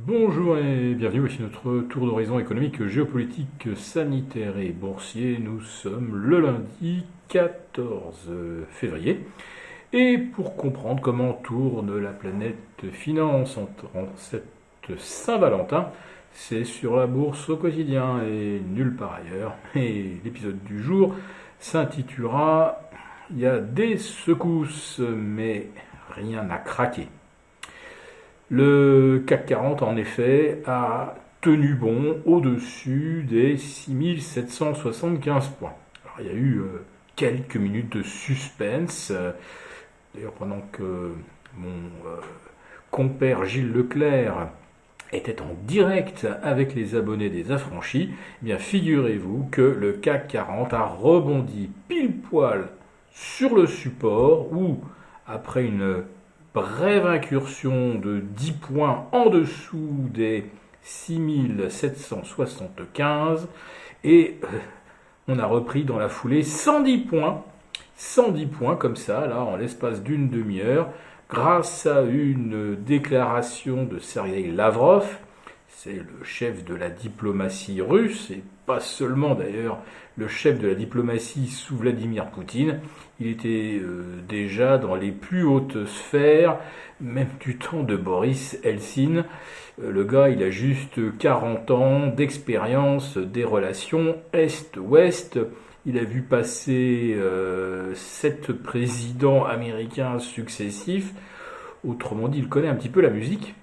Bonjour et bienvenue, voici notre tour d'horizon économique, géopolitique, sanitaire et boursier. Nous sommes le lundi 14 février. Et pour comprendre comment tourne la planète finance en cette Saint-Valentin, c'est sur la bourse au quotidien et nulle part ailleurs. Et l'épisode du jour s'intitulera « Il y a des secousses, mais rien n'a craqué ». Le CAC 40, en effet, a tenu bon au-dessus des 6775 points. Alors, il y a eu quelques minutes de suspense. D'ailleurs, pendant que mon compère Gilles Leclerc était en direct avec les abonnés des Affranchis, eh bien, figurez-vous que le CAC 40 a rebondi pile poil sur le support où, après une brève incursion de 10 points en dessous des 6775 et on a repris dans la foulée 110 points comme ça, là, en l'espace d'une demi-heure, grâce à une déclaration de Sergueï Lavrov, c'est le chef de la diplomatie russe, et pas seulement d'ailleurs le chef de la diplomatie sous Vladimir Poutine. Il était déjà dans les plus hautes sphères, même du temps de Boris Eltsine. Le gars, il a juste 40 ans d'expérience des relations Est-Ouest. Il a vu passer 7 présidents américains successifs. Autrement dit, il connaît un petit peu la musique.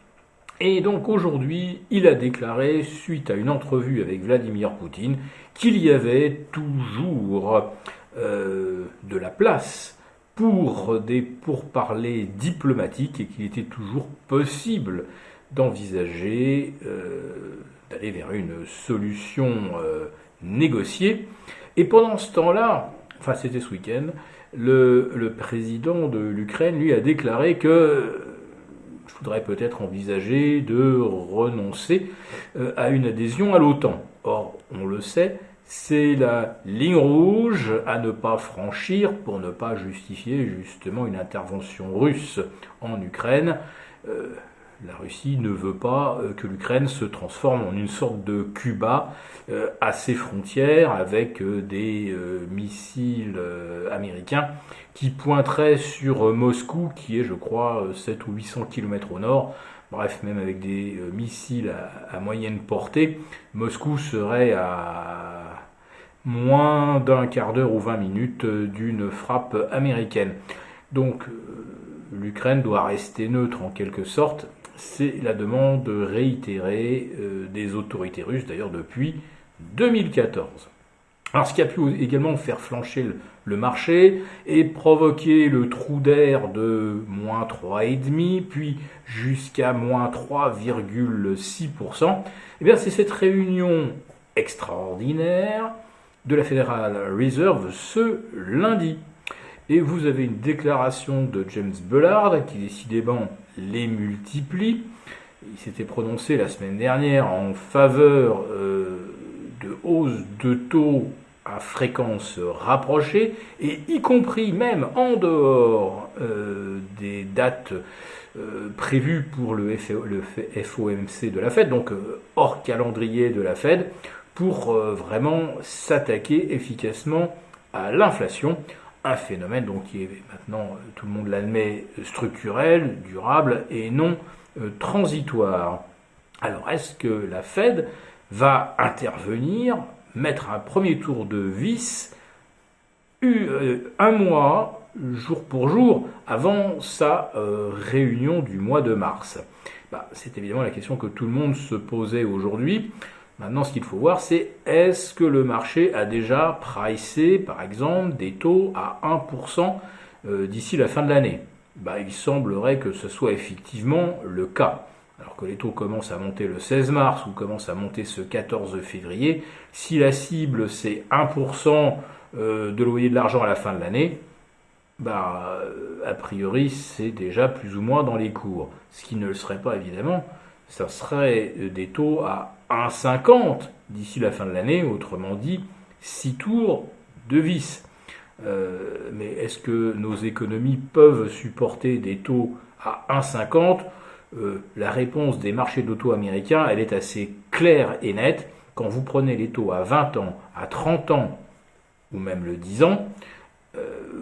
Et donc aujourd'hui, il a déclaré, suite à une entrevue avec Vladimir Poutine, qu'il y avait toujours de la place pour des pourparlers diplomatiques et qu'il était toujours possible d'envisager d'aller vers une solution négociée. Et pendant ce temps-là, enfin c'était ce week-end, le président de l'Ukraine, lui, a déclaré que il faudrait peut-être envisager de renoncer à une adhésion à l'OTAN. Or, on le sait, c'est la ligne rouge à ne pas franchir pour ne pas justifier justement une intervention russe en Ukraine. La Russie ne veut pas que l'Ukraine se transforme en une sorte de Cuba à ses frontières avec des missiles américains qui pointeraient sur Moscou, qui est, je crois, 7 ou 800 km au nord. Bref, même avec des missiles à moyenne portée, Moscou serait à moins d'un quart d'heure ou 20 minutes d'une frappe américaine. Donc, l'Ukraine doit rester neutre en quelque sorte. C'est la demande réitérée des autorités russes, d'ailleurs depuis 2014. Alors ce qui a pu également faire flancher le marché et provoquer le trou d'air de moins 3,5, puis jusqu'à moins 3,6%, eh bien c'est cette réunion extraordinaire de la Federal Reserve ce lundi. Et vous avez une déclaration de James Bullard qui décidément les multiplie. Il s'était prononcé la semaine dernière en faveur de hausse de taux à fréquence rapprochée, et y compris même en dehors des dates prévues pour le FOMC de la Fed, donc hors calendrier de la Fed, pour vraiment s'attaquer efficacement à l'inflation. Un phénomène donc qui est maintenant, tout le monde l'admet, structurel, durable et non transitoire. Alors est-ce que la Fed va intervenir, mettre un premier tour de vis un mois, jour pour jour, avant sa réunion du mois de mars? C'est évidemment la question que tout le monde se posait aujourd'hui. Maintenant, ce qu'il faut voir, c'est est-ce que le marché a déjà pricé, par exemple, des taux à 1% d'ici la fin de l'année? Il semblerait que ce soit effectivement le cas. Alors que les taux commencent à monter le 16 mars ou commencent à monter ce 14 février, si la cible c'est 1% de loyer de l'argent à la fin de l'année, a priori c'est déjà plus ou moins dans les cours. Ce qui ne le serait pas évidemment, ça serait des taux à 1,50 d'ici la fin de l'année, autrement dit 6 tours de vis. Mais est-ce que nos économies peuvent supporter des taux à 1,50 ? la réponse des marchés de taux américains, elle est assez claire et nette. Quand vous prenez les taux à 20 ans, à 30 ans, ou même le 10 ans,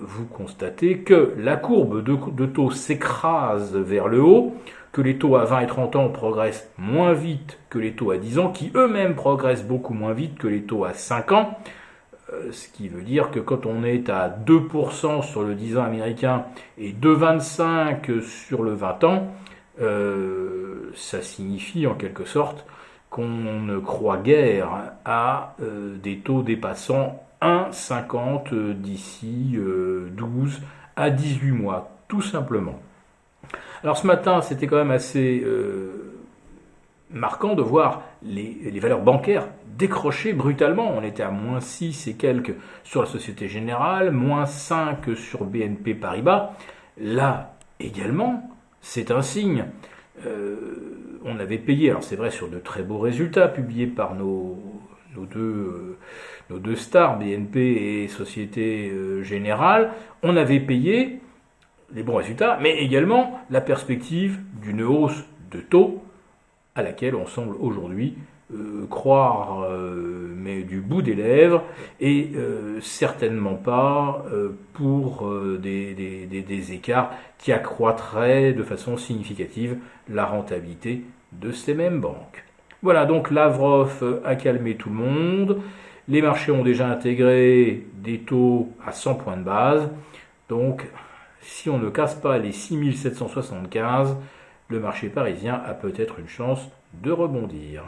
vous constatez que la courbe de taux s'écrase vers le haut, que les taux à 20 et 30 ans progressent moins vite que les taux à 10 ans, qui eux-mêmes progressent beaucoup moins vite que les taux à 5 ans, ce qui veut dire que quand on est à 2% sur le 10 ans américain et 2,25% sur le 20 ans, ça signifie en quelque sorte qu'on ne croit guère à des taux dépassant 1,50 d'ici 12 à 18 mois, tout simplement. Alors ce matin, c'était quand même assez marquant de voir les valeurs bancaires décrocher brutalement. On était à moins 6 et quelques sur la Société Générale, moins 5 sur BNP Paribas. Là également, c'est un signe. On avait payé, alors c'est vrai sur de très beaux résultats publiés par nos deux stars, BNP et Société Générale, on avait payé les bons résultats, mais également la perspective d'une hausse de taux à laquelle on semble aujourd'hui croire, mais du bout des lèvres, et certainement pas pour des écarts qui accroîtraient de façon significative la rentabilité de ces mêmes banques. Voilà, donc Lavrov a calmé tout le monde. Les marchés ont déjà intégré des taux à 100 points de base. Donc, si on ne casse pas les 6775, le marché parisien a peut-être une chance de rebondir.